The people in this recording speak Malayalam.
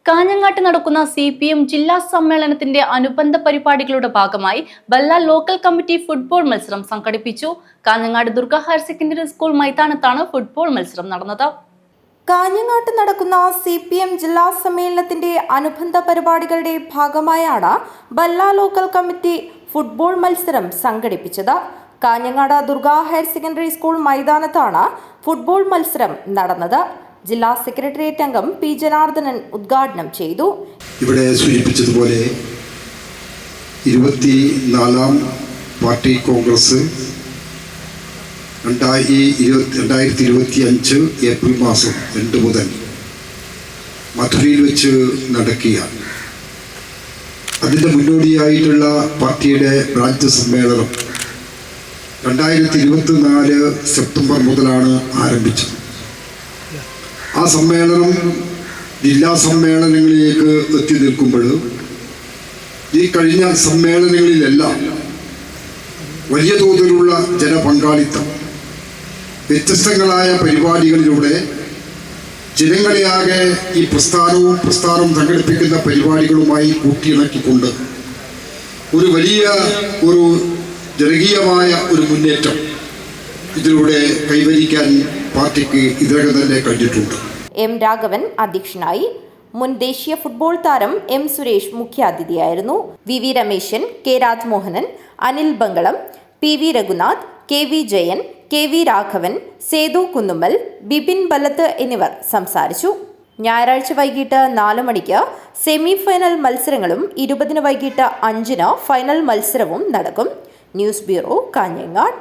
കാഞ്ഞങ്ങാട്ട് നടക്കുന്ന CPM ജില്ലാ സമ്മേളനത്തിന്റെ അനുബന്ധ പരിപാടികളുടെ ഭാഗമായി ബല്ല ലോക്കൽ കമ്മിറ്റി ഫുട്ബോൾ മത്സരം സംഘടിപ്പിച്ചു. Kanhangad Durga higher secondary school മൈതാനത്താണ് ഫുട്ബോൾ മത്സരം നടന്നത്. കാഞ്ഞങ്ങാട്ട് നടക്കുന്ന CPM ജില്ലാ സമ്മേളനത്തിന്റെ അനുബന്ധ പരിപാടികളുടെ ഭാഗമായാണ് ബല്ല ലോക്കൽ കമ്മിറ്റി ഫുട്ബോൾ മത്സരം സംഘടിപ്പിച്ചത്. Kanhangad Durga higher secondary school മൈതാനത്താണ് ഫുട്ബോൾ മത്സരം നടന്നത്. ജില്ലാ സെക്രട്ടേറിയറ്റ് അംഗം P. ജനാർദ്ദനൻ ഉദ്ഘാടനം ചെയ്തു. ഇവിടെ സൂചിപ്പിച്ചതുപോലെ 24ാം പാർട്ടി കോൺഗ്രസ് 2025 ഏപ്രിൽ മാസം 2 മുതൽ മധുരയിൽ വെച്ച് നടക്കുകയാണ്. അതിൻ്റെ മുന്നോടിയായിട്ടുള്ള പാർട്ടിയുടെ ബ്രാഞ്ച് സമ്മേളനം 2024 സെപ്റ്റംബർ മുതലാണ് ആരംഭിച്ചത്. ആ സമ്മേളനം ജില്ലാ സമ്മേളനങ്ങളിലേക്ക് എത്തി നിൽക്കുമ്പോൾ ഈ കഴിഞ്ഞ സമ്മേളനങ്ങളിലെല്ലാം വലിയ തോതിലുള്ള ജനപങ്കാളിത്തം, വ്യത്യസ്തങ്ങളായ പരിപാടികളിലൂടെ ജനങ്ങളെയാകെ ഈ പ്രസ്ഥാനം സംഘടിപ്പിക്കുന്ന പരിപാടികളുമായി കൂട്ടിയിണക്കിക്കൊണ്ട് ഒരു വലിയ ജനകീയമായ മുന്നേറ്റം ഇതിലൂടെ കൈവരിക്കാൻ പാർട്ടിക്ക് ഇതിനകം തന്നെ കഴിഞ്ഞിട്ടുണ്ട്. M. രാഘവൻ അധ്യക്ഷനായി. മുൻ ദേശീയ ഫുട്ബോൾ താരം M. Suresh മുഖ്യാതിഥിയായിരുന്നു. VV Rameshan, K. Rajmohanan, Anil Bangalam, PV Raghunath, KV Jayan, KV Raghavan, Sethu Kunnummal, Bipin Ballath എന്നിവർ സംസാരിച്ചു. ഞായറാഴ്ച വൈകിട്ട് 4 മണിക്ക് സെമി ഫൈനൽ മത്സരങ്ങളും 20 വൈകിട്ട് 5 ഫൈനൽ മത്സരവും നടക്കും. News bureau, Kanhangad.